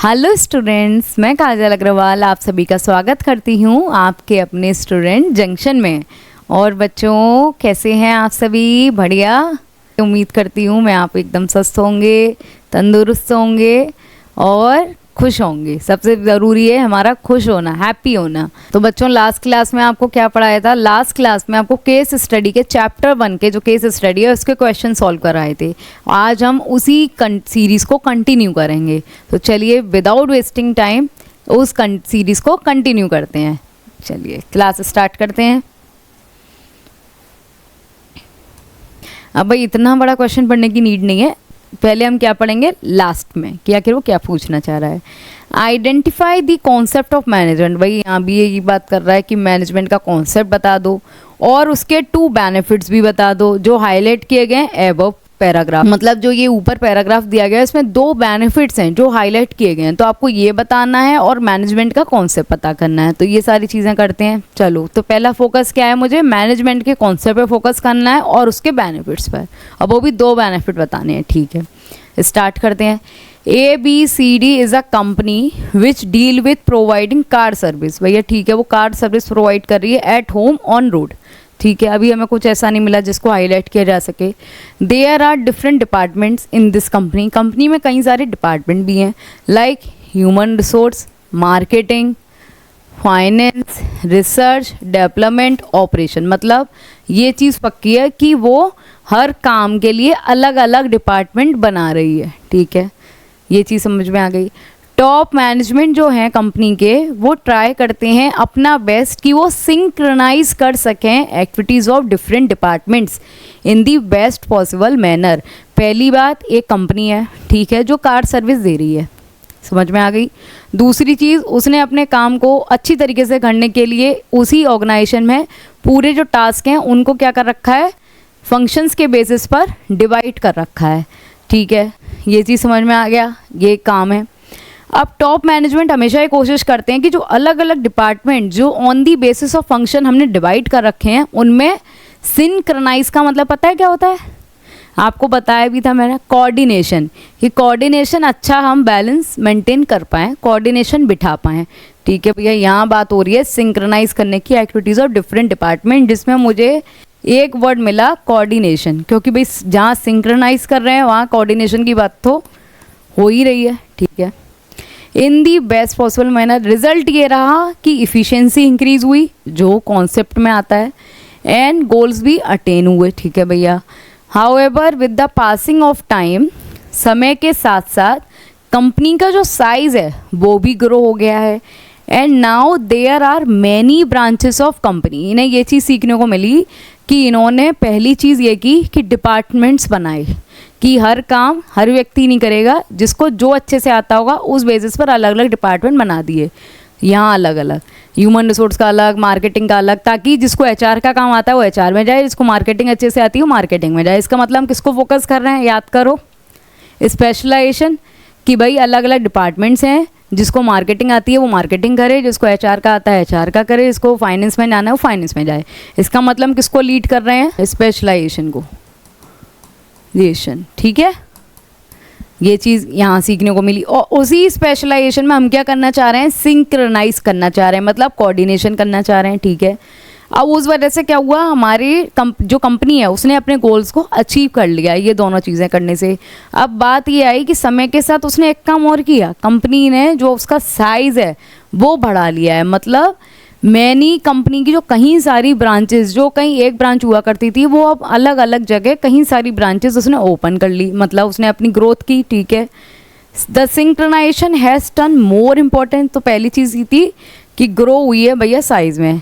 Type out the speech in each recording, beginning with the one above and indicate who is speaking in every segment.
Speaker 1: Hello students, मैं काजल अग्रवाल आप सभी का स्वागत करती हूँ आपके अपने स्टूडेंट जंक्शन में। और बच्चों, कैसे हैं आप सभी? बढ़िया। उम्मीद करती हूँ मैं आप एकदम स्वस्थ होंगे, तंदुरुस्त होंगे और खुश होंगे। सबसे ज़रूरी है हमारा खुश होना, हैप्पी होना। तो बच्चों, लास्ट क्लास में आपको क्या पढ़ाया था? लास्ट क्लास में आपको केस स्टडी के चैप्टर 1 के जो केस स्टडी है उसके क्वेश्चन सॉल्व कराए थे। आज हम उसी सीरीज़ को कंटिन्यू करेंगे। तो चलिए विदाउट वेस्टिंग टाइम उस सीरीज़ को कंटिन्यू करते हैं। चलिए क्लास स्टार्ट करते हैं। अब भाई इतना बड़ा क्वेश्चन पढ़ने की नीड नहीं है। पहले हम क्या पढ़ेंगे लास्ट में कि आखिर वो क्या पूछना चाह रहा है। Identify the concept of management. भाई यहाँ भी यही बात कर रहा है कि मैनेजमेंट का कॉन्सेप्ट बता दो और उसके 2 बेनिफिट्स भी बता दो जो हाईलाइट किए गए अबव पैराग्राफ। मतलब जो ये ऊपर पैराग्राफ दिया गया है इसमें 2 बेनिफिट्स हैं जो हाईलाइट किए गए हैं। तो आपको ये बताना है और मैनेजमेंट का कॉन्सेप्ट पता करना है। तो ये सारी चीज़ें करते हैं। चलो, तो पहला फोकस क्या है? मुझे मैनेजमेंट के कॉन्सेप्ट पे फोकस करना है और उसके बेनिफिट्स पर। अब वो भी 2 बेनिफिट बताने हैं। ठीक है, स्टार्ट करते हैं। ABCD is a company which deal with providing car service. भैया ठीक है, वो कार सर्विस प्रोवाइड कर रही है एट होम ऑन रोड। ठीक है, अभी हमें कुछ ऐसा नहीं मिला जिसको हाईलाइट किया जा सके। There are different departments in this company. Company में कई सारे डिपार्टमेंट भी हैं, like human resource, marketing, finance, research, development, operation. मतलब ये चीज़ पक्की है कि वो हर काम के लिए अलग अलग डिपार्टमेंट बना रही है। ठीक है, ये चीज़ समझ में आ गई। टॉप मैनेजमेंट जो है कंपनी के, वो ट्राई करते हैं अपना बेस्ट कि वो सिंक्रनाइज कर सकें activities of different departments in the best possible manner. पहली बात, एक कंपनी है, ठीक है, जो कार सर्विस दे रही है, समझ में आ गई। दूसरी चीज़, उसने अपने काम को अच्छी तरीके से करने के लिए उसी ऑर्गेनाइजेशन में पूरे जो टास्क हैं उनको क्या कर रखा है, फंक्शंस के बेसिस पर डिवाइड कर रखा है। ठीक है, ये चीज़ समझ में आ गया, ये काम है। अब टॉप मैनेजमेंट हमेशा ये कोशिश करते हैं कि जो अलग अलग डिपार्टमेंट जो on the basis of function हमने डिवाइड कर रखे हैं उनमें सिंक्रनाइज का मतलब पता है क्या होता है? आपको बताया भी था मैंने, कोऑर्डिनेशन। कि कोऑर्डिनेशन अच्छा हम बैलेंस मेंटेन कर पाएँ, कोऑर्डिनेशन बिठा पाएँ। ठीक है भैया, यहाँ बात हो रही है सिंक्रनाइज करने की एक्टिविटीज़ ऑफ डिफरेंट डिपार्टमेंट, जिसमें मुझे एक वर्ड मिला कोऑर्डिनेशन। क्योंकि भाई जहाँ सिंक्रनाइज कर रहे हैं वहाँ कोऑर्डिनेशन की बात तो हो ही रही है। ठीक है, in the best possible manner. Result ये रहा कि इफ़िशेंसी इंक्रीज़ हुई जो कॉन्सेप्ट में आता है, एंड गोल्स भी अटेन हुए। ठीक है भैया, however with the passing of time, समय के साथ साथ कंपनी का जो साइज़ है वो भी ग्रो हो गया है। And now there are many branches of company. इन्हें ये चीज़ सीखने को मिली कि इन्होंने पहली चीज़ ये की कि डिपार्टमेंट्स बनाए कि हर काम हर व्यक्ति नहीं करेगा, जिसको जो अच्छे से आता होगा उस बेसिस पर अलग अलग डिपार्टमेंट बना दिए। यहाँ अलग अलग, ह्यूमन रिसोर्स का अलग, मार्केटिंग का अलग, ताकि जिसको HR का काम आता है वो HR में जाए, जिसको मार्केटिंग अच्छे से आती है वो मार्केटिंग में जाए। इसका मतलब हम किसको फोकस कर रहे हैं? याद करो, स्पेशलाइजेशन। कि भाई अलग अलग डिपार्टमेंट्स हैं, जिसको मार्केटिंग आती है वो मार्केटिंग करे, जिसको HR का आता है HR का करे, जिसको फाइनेंस में जाना है वो फाइनेंस में जाए। इसका मतलब किसको लीड कर रहे हैं? स्पेशलाइजेशन को। ठीक है, ये चीज़ यहाँ सीखने को मिली। और उसी स्पेशलाइजेशन में हम क्या करना चाह रहे हैं? सिंक्रनाइज करना चाह रहे हैं, मतलब कोऑर्डिनेशन करना चाह रहे हैं। ठीक है, अब उस वजह से क्या हुआ, हमारी जो कंपनी है उसने अपने गोल्स को अचीव कर लिया ये दोनों चीज़ें करने से। अब बात ये आई कि समय के साथ उसने एक काम और किया, कंपनी ने जो उसका साइज़ है वो बढ़ा लिया है। मतलब मैनी कंपनी की जो कहीं सारी ब्रांचेस, जो कहीं एक ब्रांच हुआ करती थी, वो अब अलग अलग जगह कहीं सारी ब्रांचेस उसने ओपन कर ली, मतलब उसने अपनी ग्रोथ की। ठीक है, the synchronization has turn more important. तो पहली चीज़ ये थी कि ग्रो हुई है भैया साइज़ में,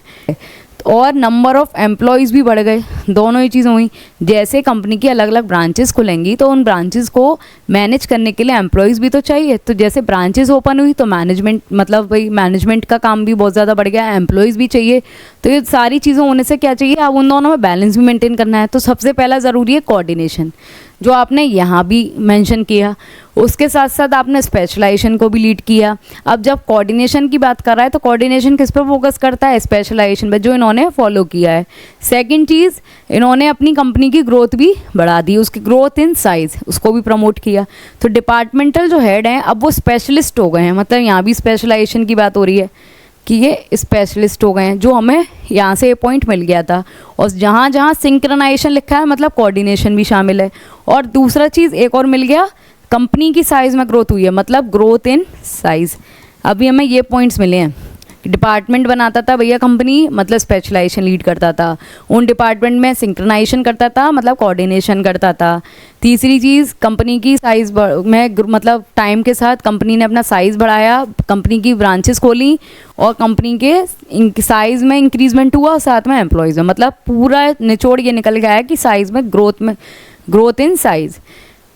Speaker 1: और नंबर ऑफ़ एम्प्लॉयज़ भी बढ़ गए। दोनों ही चीज़ें हुई। जैसे कंपनी की अलग अलग ब्रांचेस खुलेंगी तो उन ब्रांचेस को मैनेज करने के लिए एम्प्लॉयज़ भी तो चाहिए। तो जैसे ब्रांचेस ओपन हुई तो मैनेजमेंट, मतलब भाई मैनेजमेंट का काम भी बहुत ज़्यादा बढ़ गया, एम्प्लॉयज़ भी चाहिए। तो ये सारी चीज़ें होने से क्या चाहिए, अब उन दोनों में बैलेंस भी मेंटेन करना है। तो सबसे पहला ज़रूरी है कोऑर्डिनेशन। जो आपने यहाँ भी मेंशन किया। उसके साथ साथ आपने स्पेशलाइजेशन को भी लीड किया। अब जब कोऑर्डिनेशन की बात कर रहा है तो कोऑर्डिनेशन किस पर फोकस करता है, स्पेशलाइजेशन पर, जो इन्होंने फॉलो किया है। सेकंड चीज़, इन्होंने अपनी कंपनी की ग्रोथ भी बढ़ा दी, उसकी ग्रोथ इन साइज उसको भी प्रमोट किया। तो डिपार्टमेंटल जो हेड हैं अब वो स्पेशलिस्ट हो गए हैं, मतलब यहाँ भी स्पेशलाइजेशन की बात हो रही है कि ये स्पेशलिस्ट हो गए हैं, जो हमें यहाँ से ये पॉइंट मिल गया था। और जहाँ जहाँ सिंक्रनाइजेशन लिखा है मतलब कोऑर्डिनेशन भी शामिल है। और दूसरा चीज़ एक और मिल गया, कंपनी की साइज़ में ग्रोथ हुई है, मतलब ग्रोथ इन साइज़। अभी हमें ये पॉइंट्स मिले हैं। डिपार्टमेंट बनाता था भैया कंपनी, मतलब स्पेशलाइजेशन लीड करता था। उन डिपार्टमेंट में सिंक्रनाइजेशन करता था, मतलब कोऑर्डिनेशन करता था। तीसरी चीज़, कंपनी की साइज़ में मतलब टाइम के साथ कंपनी ने अपना साइज़ बढ़ाया, कंपनी की ब्रांचेस खोली और कंपनी के साइज़ में इंक्रीजमेंट हुआ, साथ में एम्प्लॉयज़ में, मतलब पूरा निचोड़ ये निकल गया है कि साइज़ में ग्रोथ इन साइज़।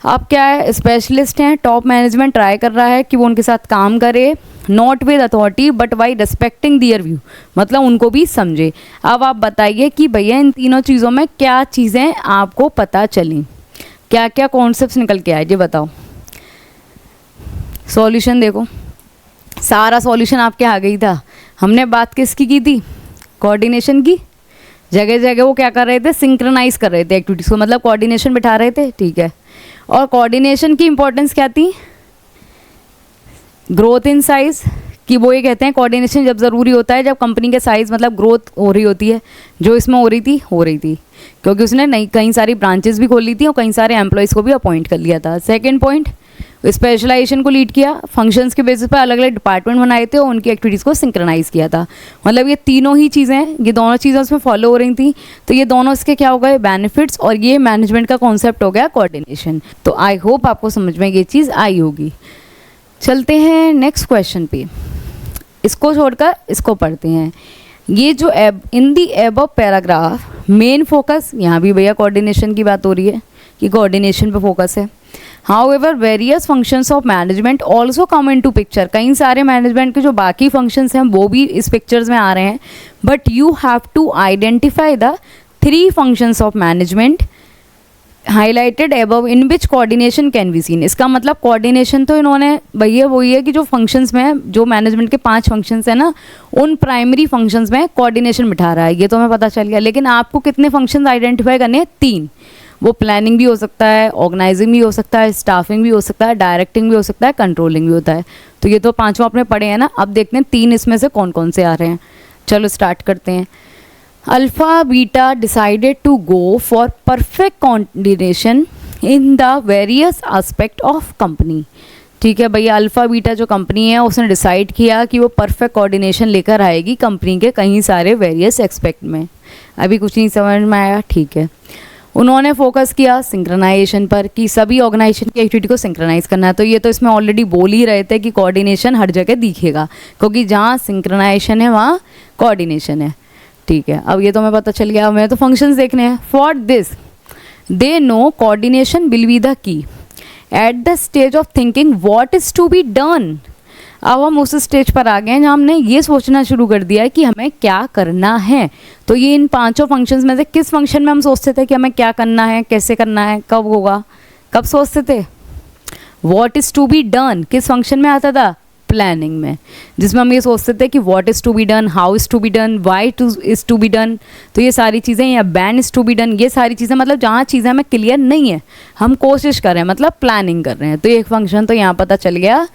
Speaker 1: अब क्या है, स्पेशलिस्ट हैं, टॉप मैनेजमेंट ट्राई कर रहा है कि वो उनके साथ काम करे, not with authority but by respecting their view, मतलब उनको भी समझे। अब आप बताइए कि भैया इन तीनों चीज़ों में क्या चीज़ें आपको पता चली, क्या क्या कॉन्सेप्ट्स निकल के आए, ये बताओ। सॉल्यूशन देखो, सारा सॉल्यूशन आपके आ गई था। हमने बात किसकी की थी, कोऑर्डिनेशन की। जगह जगह वो क्या कर रहे थे, सिंक्रनाइज कर रहे थे एक्टिविटीज़ को, मतलब कोऑर्डिनेशन बिठा रहे थे, ठीक है। और कोऑर्डिनेशन की इंपॉर्टेंस क्या थी, ग्रोथ इन साइज, कि वो ये कहते हैं कोऑर्डिनेशन जब ज़रूरी होता है जब कंपनी के साइज़ मतलब ग्रोथ हो रही होती है, जो इसमें हो रही थी, क्योंकि उसने नई कई सारी ब्रांचेस भी खोल ली थी और कई सारे एम्प्लॉयज़ को भी अपॉइंट कर लिया था। सेकंड पॉइंट, स्पेशलाइजेशन को लीड किया, फंक्शंस के बेसिस पर अलग अलग डिपार्टमेंट बनाए थे और उनकी एक्टिविटीज़ को सिंक्रनाइज़ किया था। मतलब ये तीनों ही चीज़ें, ये दोनों चीज़ें उसमें फॉलो हो रही थी। तो ये दोनों इसके क्या हो गए, बेनिफिट्स, और ये मैनेजमेंट का कॉन्सेप्ट हो गया कोऑर्डिनेशन। तो आई होप आपको समझ में ये चीज़ आई होगी। चलते हैं नेक्स्ट क्वेश्चन पे, इसको छोड़कर इसको पढ़ते हैं। ये जो in the above paragraph main focus, यहाँ भी भैया कोऑर्डिनेशन की बात हो रही है कि कोऑर्डिनेशन पे फोकस है। However various functions of management also come into picture, कई सारे मैनेजमेंट के जो बाकी फंक्शंस हैं वो भी इस पिक्चर्स में आ रहे हैं। But you have to identify the 3 functions of management highlighted above in which coordination can be seen. इसका मतलब कोऑर्डिनेशन तो इन्होंने भैया वही है कि जो फंक्शंस में, जो मैनेजमेंट के 5 फंक्शंस हैं ना, उन प्राइमरी फंक्शंस में कोऑर्डिनेशन बिठा रहा है, ये तो हमें पता चल गया। लेकिन आपको कितने फंक्शंस आइडेंटिफाई करने हैं, 3। वो प्लानिंग भी हो सकता है, ऑर्गेनाइजिंग भी हो सकता है, स्टाफिंग भी हो सकता है, डायरेक्टिंग भी हो सकता है, कंट्रोलिंग भी होता है। तो ये तो 5 आपने पढ़े हैं ना। अब देखते हैं 3 इसमें से कौन कौन से आ रहे हैं। चलो स्टार्ट करते हैं। Alpha Beta decided to go for perfect coordination in the various aspect of company. ठीक है भैया, अल्फा बीटा जो कंपनी है उसने डिसाइड किया कि वो परफेक्ट कोऑर्डिनेशन लेकर आएगी कंपनी के कई सारे वेरियस एस्पेक्ट में। अभी कुछ नहीं समझ में आया, ठीक है। उन्होंने फोकस किया सिंक्रनाइजेशन पर कि सभी ऑर्गेनाइजेशन की एक्टिविटी को सिंक्रनाइज करना है। तो ये तो इसमें ऑलरेडी बोल ही रहे थे कि कोऑर्डिनेशन हर जगह दिखेगा, क्योंकि जहाँ सिंक्रनाइजेशन है वहाँ कोऑर्डिनेशन है। ठीक है, अब ये तो हमें पता चल गया। हमें तो फंक्शंस देखने हैं। For this they know coordination will be the key at the stage of thinking what is to be done. अब हम उस स्टेज पर आ गए हैं जहाँ हमने ये सोचना शुरू कर दिया है कि हमें क्या करना है। तो ये इन 5 फंक्शंस में से किस फंक्शन में हम सोचते थे कि हमें क्या करना है, कैसे करना है, कब होगा, कब सोचते थे? What is to be done किस फंक्शन में आता था? प्लानिंग में, जिसमें हम ये सोचते थे कि what is to be done, how is to be done, why is to be done. तो ये सारी चीज़ें, या when is to be done, ये सारी चीज़ें, मतलब जहाँ चीज़ें हमें क्लियर नहीं है हम कोशिश कर रहे हैं, मतलब प्लानिंग कर रहे हैं। तो एक फंक्शन तो यहाँ पता चल गया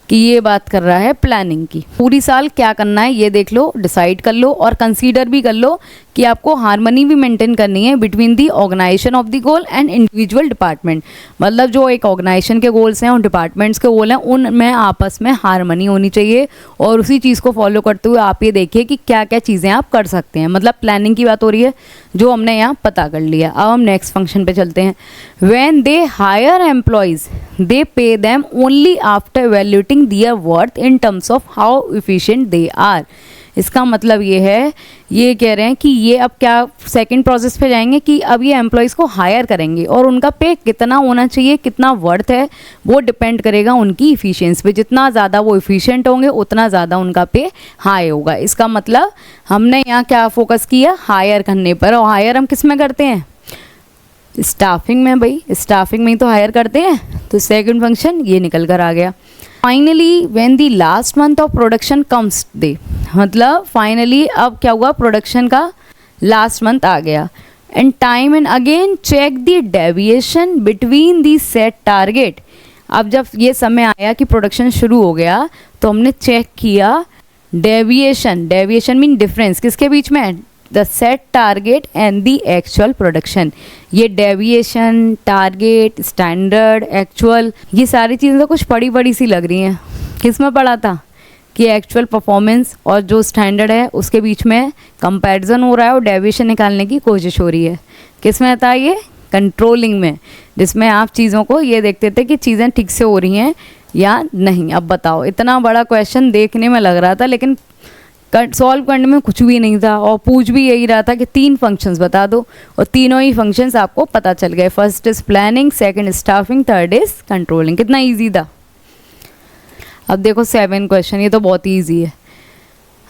Speaker 1: कि ये बात कर रहा है प्लानिंग की। पूरी साल क्या करना है ये देख लो, डिसाइड कर लो और कंसीडर भी कर लो कि आपको हार्मनी भी मेंटेन करनी है between the organization of the goal and individual department. मतलब जो एक ऑर्गेनाइजेशन के गोल्स हैं और डिपार्टमेंट्स के गोल हैं उनमें आपस में हार्मनी होनी चाहिए। और उसी चीज़ को फॉलो करते हुए आप ये देखिए कि क्या क्या चीज़ें आप कर सकते हैं। मतलब प्लानिंग की बात हो रही है जो हमने यहाँ पता कर लिया। अब हम नेक्स्ट फंक्शन पे चलते हैं। When they hire employees they pay them only after valuating their worth in terms of how efficient they are. इसका मतलब ये है, ये कह रहे हैं कि ये अब क्या सेकंड प्रोसेस पे जाएंगे कि अब ये एम्प्लॉयज़ को हायर करेंगे और उनका पे कितना होना चाहिए, कितना वर्थ है, वो डिपेंड करेगा उनकी इफ़िशिएंसी पे। जितना ज़्यादा वो इफ़िशिएंट होंगे उतना ज़्यादा उनका पे हाई होगा। इसका मतलब हमने यहाँ क्या फोकस किया, हायर करने पर। और हायर हम किस में करते हैं? स्टाफिंग में, भाई स्टाफिंग में ही तो हायर करते हैं, तो सेकंड फंक्शन ये निकल कर आ गया। Finally when the last month of production comes they, मतलब फाइनली अब क्या हुआ, प्रोडक्शन का लास्ट मंथ आ गया। And time and again check the deviation between the set target. अब जब ये समय आया कि प्रोडक्शन शुरू हो गया तो हमने चेक किया डेविएशन, डेविएशन मीन डिफरेंस किसके बीच में, the set target and the actual production. ये डेविएशन, टारगेट, स्टैंडर्ड, एक्चुअल, ये सारी चीज़ें तो कुछ पड़ी पड़ी सी लग रही हैं। किस में पढ़ा था कि एक्चुअल परफॉर्मेंस और जो स्टैंडर्ड है उसके बीच में कंपैरिजन हो रहा है और डेविएशन निकालने की कोशिश हो रही है। किस में था ये, कंट्रोलिंग में, जिसमें आप चीज़ों को ये देखते थे कि चीज़ें ठीक से हो रही हैं या नहीं। अब बताओ, इतना बड़ा क्वेश्चन देखने में लग रहा था लेकिन सॉल्व करने में कुछ भी नहीं था, और पूछ भी यही रहा था कि 3 फंक्शंस बता दो, और तीनों ही फंक्शंस आपको पता चल गए। First is planning, second staffing, third is controlling. कितना इजी था। अब देखो 7 क्वेश्चन, ये तो बहुत ही ईजी है।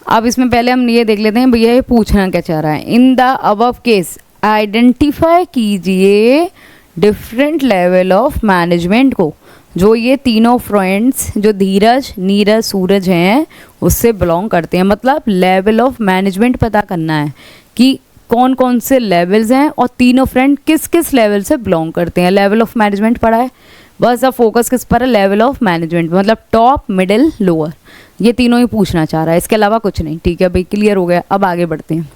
Speaker 1: अब इसमें पहले हम ये देख लेते हैं भैया ये पूछना क्या चाह रहा है। In the above case identify कीजिए डिफरेंट लेवल ऑफ मैनेजमेंट को जो ये तीनों फ्रेंड्स जो धीरज, नीरज, सूरज हैं उससे बिलोंग करते हैं। मतलब लेवल ऑफ मैनेजमेंट पता करना है कि कौन कौन से लेवल्स हैं और तीनों फ्रेंड किस किस लेवल से बिलोंग करते हैं। लेवल ऑफ मैनेजमेंट पढ़ा है, बस अब फोकस किस पर है, लेवल ऑफ मैनेजमेंट, मतलब टॉप, मिडिल, लोअर, ये तीनों ही पूछना चाह रहा है, इसके अलावा कुछ नहीं। ठीक है भाई, क्लियर हो गया। अब आगे बढ़ते हैं।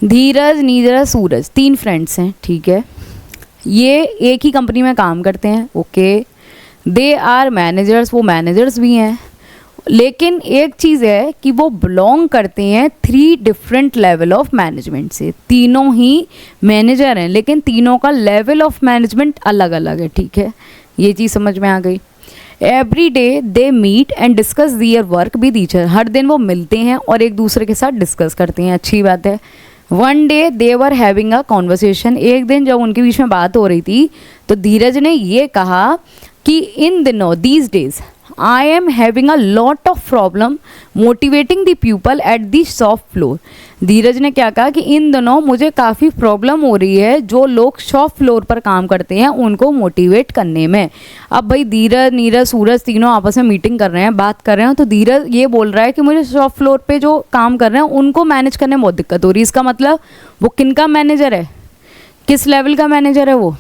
Speaker 1: धीरज, नीरज, सूरज 3 फ्रेंड्स हैं। ठीक है, ये एक ही कंपनी में काम करते हैं। ओके, दे आर मैनेजर्स, वो मैनेजर्स भी हैं, लेकिन एक चीज़ है कि वो बिलोंग करते हैं 3 डिफरेंट लेवल ऑफ मैनेजमेंट से। तीनों ही मैनेजर हैं लेकिन तीनों का लेवल ऑफ मैनेजमेंट अलग अलग है। ठीक है, ये चीज़ समझ में आ गई। Every day they meet and discuss their work with each other, हर दिन वो मिलते हैं और एक दूसरे के साथ डिस्कस करते हैं, अच्छी बात है। One day they were having a conversation, एक दिन जब उनके बीच में बात हो रही थी तो धीरज ने ये कहा कि इन दिनों, these days, I am having a lot of problem motivating the people at the shop floor। धीरज ने क्या कहा कि इन दिनों मुझे काफ़ी प्रॉब्लम हो रही है जो लोग शॉप फ्लोर पर काम करते हैं उनको मोटिवेट करने में। अब भाई धीरज, नीरज, सूरज तीनों आपस में मीटिंग कर रहे हैं, बात कर रहे हैं, तो धीरज ये बोल रहा है कि मुझे शॉप फ्लोर पे जो काम कर रहे हैं उनको मैनेज करने में बहुत दिक्कत हो रही है। इसका मतलब वो किन का मैनेजर है, किस लेवल का मैनेजर है, वो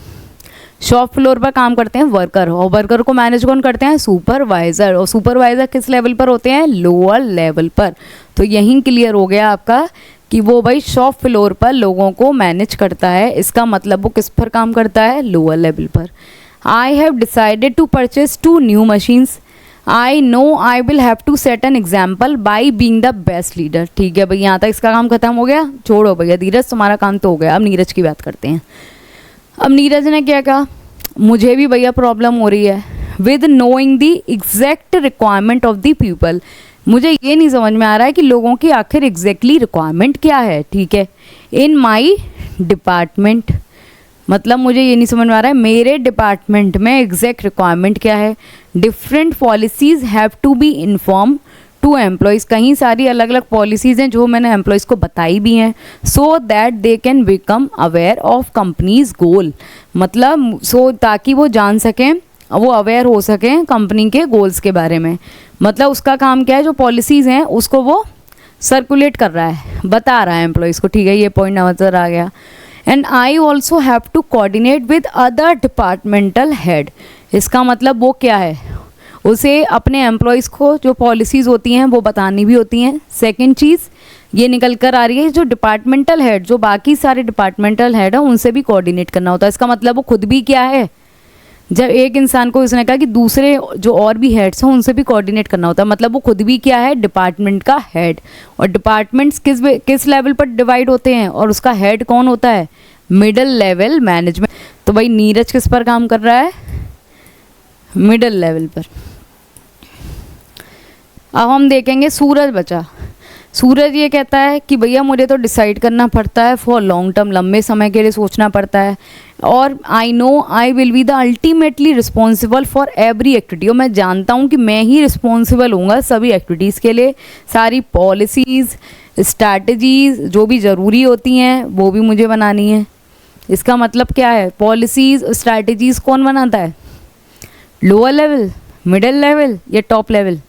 Speaker 1: शॉप फ्लोर पर काम करते हैं वर्कर, और वर्कर को मैनेज कौन करते हैं, सुपरवाइज़र, और सुपरवाइज़र किस लेवल पर होते हैं, लोअर लेवल पर। तो यहीं क्लियर हो गया आपका कि वो भाई शॉप फ्लोर पर लोगों को मैनेज करता है, इसका मतलब वो किस पर काम करता है, लोअर लेवल पर। I have decided to purchase 2 new machines, I know I will have to set an example by being the best leader. ठीक है भाई, यहाँ तक इसका काम खत्म हो गया, छोड़ो भैया धीरज तुम्हारा काम तो हो गया। अब नीरज की बात करते हैं। अब नीरज ने क्या कहा, मुझे भी भैया प्रॉब्लम हो रही है with knowing the exact requirement of the people, मुझे ये नहीं समझ में आ रहा है कि लोगों की आखिर एग्जैक्टली रिक्वायरमेंट क्या है। ठीक है, इन माई डिपार्टमेंट, मतलब मुझे ये नहीं समझ में आ रहा है मेरे डिपार्टमेंट में एग्जैक्ट रिक्वायरमेंट क्या है। Different policies have to be inform to employees, कहीं सारी अलग अलग पॉलिसीज़ हैं जो मैंने एम्प्लॉयज़ को बताई भी हैं, so that they can become aware of companies goal, मतलब ताकि वो जान सकें, वो अवेयर हो सकें कंपनी के गोल्स के बारे में। मतलब उसका काम क्या है, जो पॉलिसीज़ हैं उसको वो सर्कुलेट कर रहा है, बता रहा है एम्प्लॉयज़ को। ठीक है, ये पॉइंट नज़र आ गया। And I also have to coordinate with other departmental head, इसका मतलब वो क्या है, उसे अपने एम्प्लॉयज़ को जो पॉलिसीज़ होती हैं वो बतानी भी होती हैं। सेकंड चीज़ ये निकल कर आ रही है जो डिपार्टमेंटल हेड, जो बाकी सारे डिपार्टमेंटल हेड हैं उनसे भी कोऑर्डिनेट करना होता है। इसका मतलब वो खुद भी क्या है, जब एक इंसान को इसने कहा कि दूसरे जो और भी हेड्स हैं उनसे भी कोऑर्डिनेट करना होता है, मतलब वो खुद भी क्या है, डिपार्टमेंट का हेड। और डिपार्टमेंट्स किस लेवल पर डिवाइड होते हैं और उसका हेड कौन होता है, मिडिल लेवल मैनेजमेंट। तो भाई नीरज किस पर काम कर रहा है, मिडिल लेवल पर। अब हम देखेंगे सूरज बचा। सूरज ये कहता है कि भैया मुझे तो डिसाइड करना पड़ता है फॉर लॉन्ग टर्म, लंबे समय के लिए सोचना पड़ता है, और आई know I will be the ultimately responsible for every activity, और मैं जानता हूँ कि मैं ही रिस्पॉन्सिबल हूँगा सभी एक्टिविटीज़ के लिए। सारी पॉलिसीज़, स्ट्रैटेजीज़ जो भी ज़रूरी होती हैं वो भी मुझे बनानी है। इसका मतलब क्या है, पॉलिसीज स्ट्रैटेजीज कौन बनाता है, लोअर लेवल, मिडिल लेवल या top level,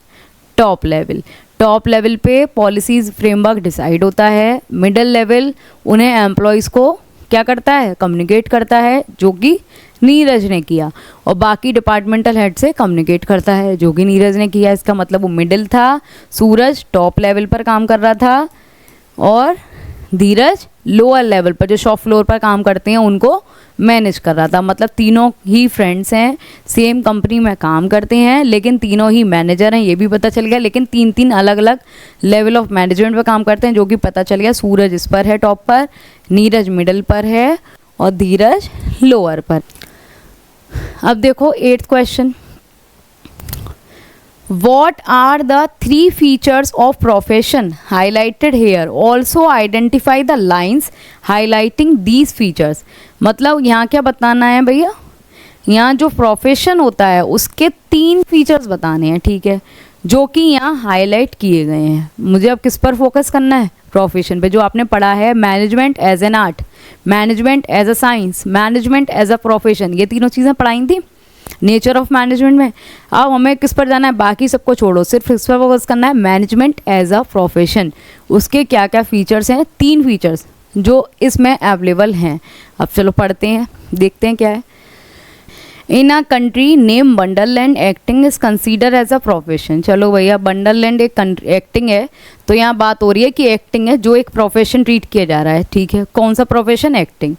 Speaker 1: top level. Top level पे पॉलिसीज फ्रेमवर्क डिसाइड होता है, मिडिल लेवल उन्हें एम्प्लॉयज़ को क्या करता है, कम्युनिकेट करता है, जो कि नीरज ने किया, और बाकी डिपार्टमेंटल हेड से कम्युनिकेट करता है, जो कि नीरज ने किया। इसका मतलब वो मिडिल था, सूरज टॉप लेवल पर काम कर रहा था और धीरज लोअर लेवल पर जो शॉप फ्लोर पर काम करते हैं उनको मैनेज कर रहा था। मतलब तीनों ही फ्रेंड्स हैं, सेम कंपनी में काम करते हैं, लेकिन तीनों ही मैनेजर हैं, ये भी पता चल गया, लेकिन तीन तीन अलग अलग लेवल ऑफ मैनेजमेंट पर काम करते हैं, जो कि पता चल गया। सूरज इस पर है टॉप पर, नीरज मिडल पर है और धीरज लोअर पर। अब देखो 8th question, What are the 3 features of profession highlighted here? Also identify the lines highlighting these features. मतलब यहाँ क्या बताना है भैया, यहाँ जो प्रोफेशन होता है उसके 3 फीचर्स बताने हैं, ठीक है, जो कि यहाँ हाईलाइट किए गए हैं। मुझे अब किस पर फोकस करना है, प्रोफेशन पे, जो आपने पढ़ा है, management as an art, management as a science, management as a profession, ये तीनों चीज़ें पढ़ाई थी नेचर ऑफ मैनेजमेंट में। अब हमें किस पर जाना है, बाकी सबको छोड़ो, सिर्फ इस पर फोकस करना है, मैनेजमेंट एज अ प्रोफेशन, उसके क्या क्या फीचर्स हैं, 3 फीचर्स जो इसमें अवेलेबल हैं। अब चलो पढ़ते हैं, देखते हैं क्या है। In a country name Wonderland acting is consider as a profession. चलो भैया, वंडरलैंड एक एक्टिंग है, तो यहाँ बात हो रही है कि एक्टिंग है जो एक प्रोफेशन ट्रीट किया जा रहा है, ठीक है। कौन सा profession, acting.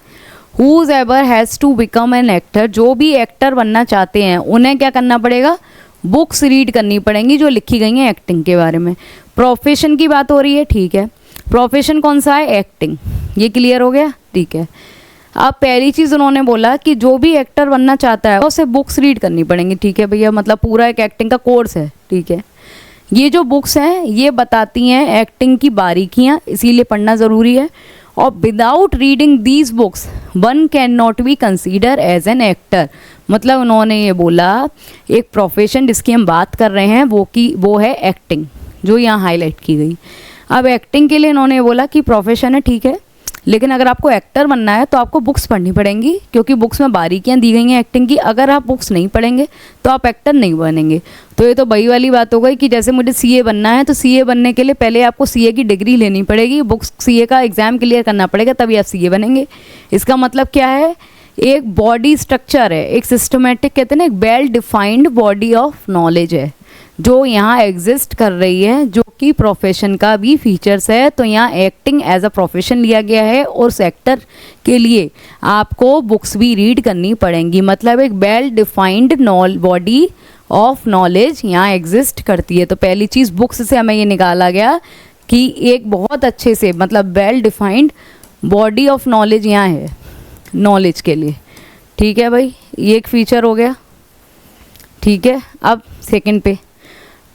Speaker 1: Whoever has to become an actor, जो भी एक्टर बनना चाहते हैं उन्हें क्या करना पड़ेगा, बुक्स रीड करनी पड़ेंगी जो लिखी गई हैं एक्टिंग के बारे में। प्रोफेशन की बात हो रही है, ठीक है, प्रोफेशन कौन सा है, एक्टिंग, ये क्लियर हो गया, ठीक है। अब पहली चीज़ उन्होंने बोला कि जो भी एक्टर बनना चाहता है उसे बुक्स रीड करनी पड़ेंगी, ठीक है भैया, मतलब पूरा एक एक्टिंग का कोर्स है, ठीक है। ये जो बुक्स हैं ये बताती हैं एक्टिंग की बारीकियाँ, इसीलिए पढ़ना ज़रूरी है। और without reading these books one can not be consider as an actor. मतलब उन्होंने ये बोला एक प्रोफेशन जिसकी हम बात कर रहे हैं वो है एक्टिंग, जो यहाँ हाईलाइट की गई। अब एक्टिंग के लिए इन्होंने बोला कि प्रोफेशन है, ठीक है, लेकिन अगर आपको एक्टर बनना है तो आपको बुक्स पढ़नी पड़ेंगी, क्योंकि बुक्स में बारीकियाँ दी गई हैं एक्टिंग की। अगर आप बुक्स नहीं पढ़ेंगे तो आप एक्टर नहीं बनेंगे। तो ये तो वही वाली बात हो गई कि जैसे मुझे सीए बनना है तो सीए बनने के लिए पहले आपको सीए की डिग्री लेनी पड़ेगी, बुक्स सीए का एग्ज़ाम क्लियर करना पड़ेगा, तभी आप सीए बनेंगे। इसका मतलब क्या है, एक बॉडी स्ट्रक्चर है, एक सिस्टमेटिक, कहते हैं ना, एक well defined body of knowledge है जो यहाँ एग्जिस्ट कर रही है, जो कि प्रोफेशन का भी फीचर्स है। तो यहाँ एक्टिंग एज अ प्रोफेशन लिया गया है और उस एक्टर के लिए आपको बुक्स भी रीड करनी पड़ेंगी। मतलब एक well defined body of knowledge यहाँ एग्जिस्ट करती है। तो पहली चीज़ बुक्स से हमें ये निकाला गया कि एक बहुत अच्छे से, मतलब well defined body of knowledge यहाँ है नॉलेज के लिए, ठीक है भाई, ये एक फीचर हो गया, ठीक है। अब सेकंड पे,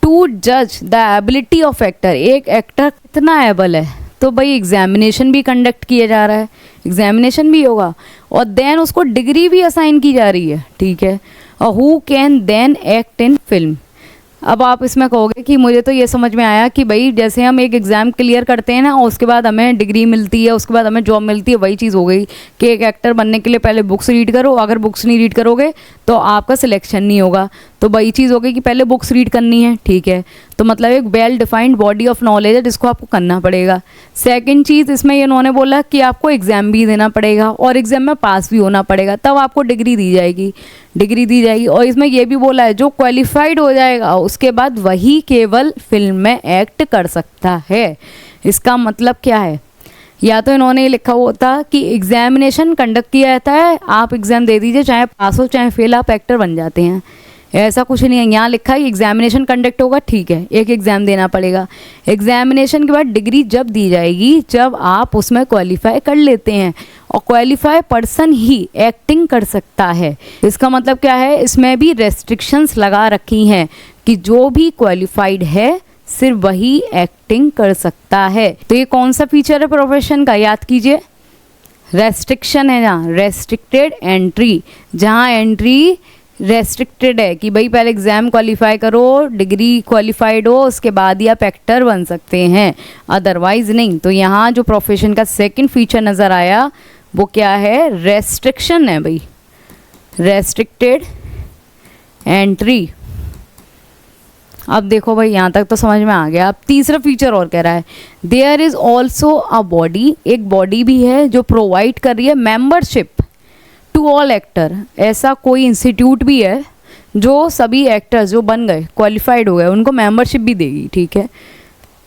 Speaker 1: टू जज द एबिलिटी ऑफ एक्टर, एक एक्टर कितना एबल है, तो भाई एग्जामिनेशन भी कंडक्ट किया जा रहा है, एग्जामिनेशन भी होगा और देन उसको डिग्री भी असाइन की जा रही है, ठीक है। और who can then act in film. अब आप इसमें कहोगे कि मुझे तो ये समझ में आया कि भाई जैसे हम एक एग्ज़ाम क्लियर करते हैं ना और उसके बाद हमें डिग्री मिलती है, उसके बाद हमें जॉब मिलती है, वही चीज़ हो गई कि एक एक्टर बनने के लिए पहले बुक्स रीड करो, अगर बुक्स नहीं रीड करोगे तो आपका सिलेक्शन नहीं होगा। तो वही चीज़ हो गई कि पहले बुक्स रीड करनी है, ठीक है। तो मतलब एक well defined body of knowledge है जिसको आपको करना पड़ेगा। सेकंड चीज़ इसमें ये उन्होंने बोला कि आपको एग्ज़ाम भी देना पड़ेगा और एग्ज़ाम में पास भी होना पड़ेगा, तब आपको डिग्री दी जाएगी। और इसमें यह भी बोला है जो क्वालिफाइड हो जाएगा उसके बाद वही केवल फिल्म में एक्ट कर सकता है। इसका मतलब क्या है, या तो इन्होंने ये लिखा होता कि एग्जामिनेशन कंडक्ट किया जाता है, आप एग्ज़ाम दे दीजिए, चाहे पास हो चाहे फेल, आप एक्टर बन जाते हैं। ऐसा कुछ नहीं है, यहाँ लिखा है एग्जामिनेशन कंडक्ट होगा, ठीक है, एक एग्ज़ाम देना पड़ेगा। एग्जामिनेशन के बाद डिग्री जब दी जाएगी जब आप उसमें क्वालिफाई कर लेते हैं, और क्वालिफाई पर्सन ही एक्टिंग कर सकता है। इसका मतलब क्या है, इसमें भी रेस्ट्रिक्शंस लगा रखी हैं कि जो भी क्वालिफाइड है सिर्फ वही एक्टिंग कर सकता है। तो ये कौन सा फीचर है प्रोफेशन का, याद कीजिए, रेस्ट्रिक्शन है, जहाँ रेस्ट्रिक्टेड एंट्री, जहाँ एंट्री रेस्ट्रिक्टेड है कि भाई पहले एग्ज़ाम क्वालिफाई करो, डिग्री क्वालिफाइड हो, उसके बाद ही आप एक्टर बन सकते हैं, अदरवाइज़ नहीं। तो यहाँ जो प्रोफेशन का सेकंड फीचर नज़र आया वो क्या है, रेस्ट्रिक्शन है भाई, रेस्ट्रिक्टेड एंट्री। अब देखो भाई यहाँ तक तो समझ में आ गया। अब तीसरा फीचर और कह रहा है, there is also a body, एक बॉडी भी है जो प्रोवाइड कर रही है मेंबरशिप टू ऑल एक्टर। ऐसा कोई इंस्टीट्यूट भी है जो सभी एक्टर्स जो बन गए, क्वालिफाइड हो गए, उनको मेंबरशिप भी देगी, ठीक है।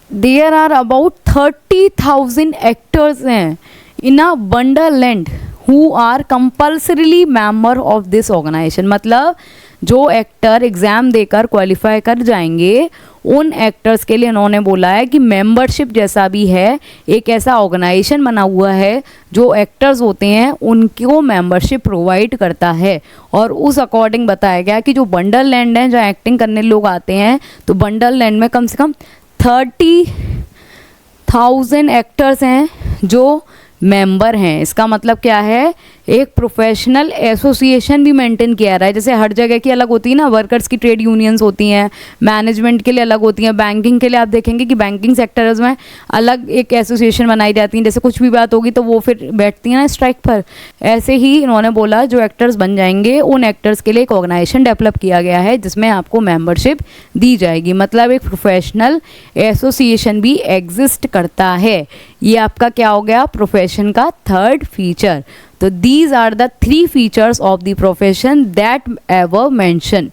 Speaker 1: देयर आर अबाउट 30,000 एक्टर्स हैं in a Wonderland who are compulsorily member of this organisation. मतलब जो एक्टर एग्ज़ाम देकर क्वालिफाई कर जाएंगे, उन एक्टर्स के लिए उन्होंने बोला है कि मेंबरशिप जैसा भी है, एक ऐसा ऑर्गेनाइजेशन बना हुआ है जो एक्टर्स होते हैं उनको मेंबरशिप प्रोवाइड करता है। और उस अकॉर्डिंग बताया गया कि जो वंडरलैंड है, जो एक्टिंग करने लोग आते हैं, तो वंडरलैंड में कम से कम 30,000 एक्टर्स हैं जो मेंबर हैं। इसका मतलब क्या है, एक प्रोफेशनल एसोसिएशन भी मेंटेन किया रहा है। जैसे हर जगह की अलग होती है ना, वर्कर्स की ट्रेड यूनियंस होती हैं, मैनेजमेंट के लिए अलग होती हैं, बैंकिंग के लिए आप देखेंगे कि बैंकिंग सेक्टर्स में अलग एक एसोसिएशन बनाई जाती है। जैसे कुछ भी बात होगी तो वो फिर बैठती हैं ना स्ट्राइक पर। ऐसे ही इन्होंने बोला जो एक्टर्स बन जाएंगे उन एक्टर्स के लिए एक ऑर्गेनाइजेशन डेवलप किया गया है जिसमें आपको मेंबरशिप दी जाएगी। मतलब एक प्रोफेशनल एसोसिएशन भी एग्जिस्ट करता है। ये आपका क्या हो गया, प्रोफेशन का थर्ड फीचर। तो these are the 3 features of the profession that ever mention.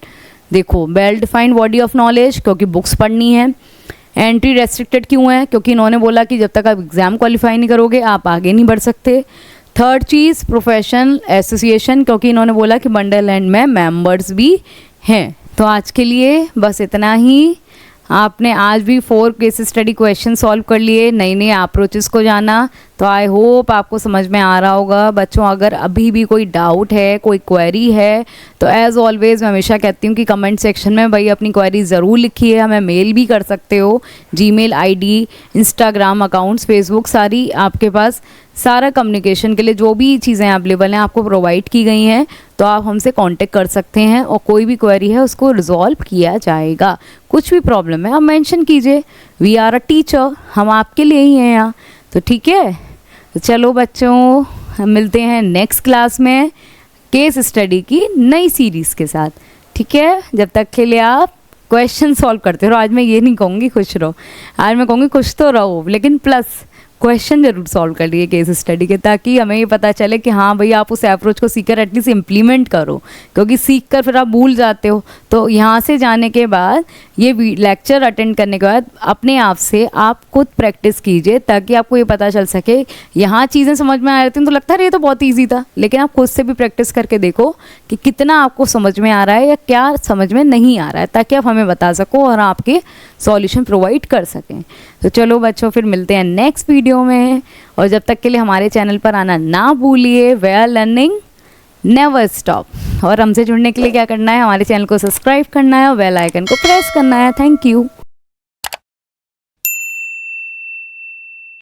Speaker 1: देखो, well defined body of knowledge, क्योंकि बुक्स पढ़नी है। एंट्री रेस्ट्रिक्टेड क्यों है, क्योंकि इन्होंने बोला कि जब तक आप एग्ज़ाम क्वालिफाई नहीं करोगे आप आगे नहीं बढ़ सकते। थर्ड चीज़ प्रोफेशनल एसोसिएशन, क्योंकि इन्होंने बोला कि वंडरलैंड में मेंबर्स भी हैं। तो आज के लिए बस इतना ही। आपने आज भी 4 केस स्टडी क्वेश्चन सॉल्व कर लिए, नई नई अप्रोचेस को जाना। तो आई होप आपको समझ में आ रहा होगा बच्चों। अगर अभी भी कोई डाउट है, कोई क्वेरी है, तो एज़ ऑलवेज़ मैं हमेशा कहती हूँ कि कमेंट सेक्शन में भाई अपनी क्वेरी ज़रूर लिखिए। हमें मेल भी कर सकते हो, Gmail ID, Instagram accounts, Facebook, सारी आपके पास सारा कम्युनिकेशन के लिए जो भी चीज़ें अवेलेबल हैं आपको प्रोवाइड की गई हैं। तो आप हमसे कांटेक्ट कर सकते हैं और कोई भी क्वेरी है उसको रिजॉल्व किया जाएगा। कुछ भी प्रॉब्लम है आप मेंशन कीजिए। वी आर अ टीचर, हम आपके लिए ही हैं यहाँ। तो ठीक है, तो चलो बच्चों, हम मिलते हैं नेक्स्ट क्लास में केस स्टडी की नई सीरीज़ के साथ। ठीक है, जब तक के लिए आप क्वेश्चन सॉल्व करते रहो। आज मैं ये नहीं कहूँगी खुश रहो, आज मैं कहूँगी खुश तो रहो, लेकिन प्लस क्वेश्चन जरूर सॉल्व कर लिए केस स्टडी के, ताकि हमें ये पता चले कि हाँ भाई आप उस अप्रोच को सीखकर एटलीस्ट इम्प्लीमेंट करो। क्योंकि सीख कर फिर आप भूल जाते हो। तो यहाँ से जाने के बाद, ये लेक्चर अटेंड करने के बाद अपने आप से आप खुद प्रैक्टिस कीजिए, ताकि आपको ये पता चल सके। यहाँ चीज़ें समझ में आ रही थी तो लगता है ये तो बहुत ईजी था, लेकिन आप खुद से भी प्रैक्टिस करके देखो कि कितना आपको समझ में आ रहा है या क्या समझ में नहीं आ रहा है, ताकि आप हमें बता सको और आपके सॉल्यूशन प्रोवाइड कर सकें। तो चलो बच्चों, फिर मिलते हैं नेक्स्ट वीडियो में। और जब तक के लिए हमारे चैनल पर आना ना भूलिए। We are learning never stop. और हमसे जुड़ने के लिए क्या करना है, हमारे चैनल को सब्सक्राइब करना है और बेल आइकन को प्रेस करना है। Thank you.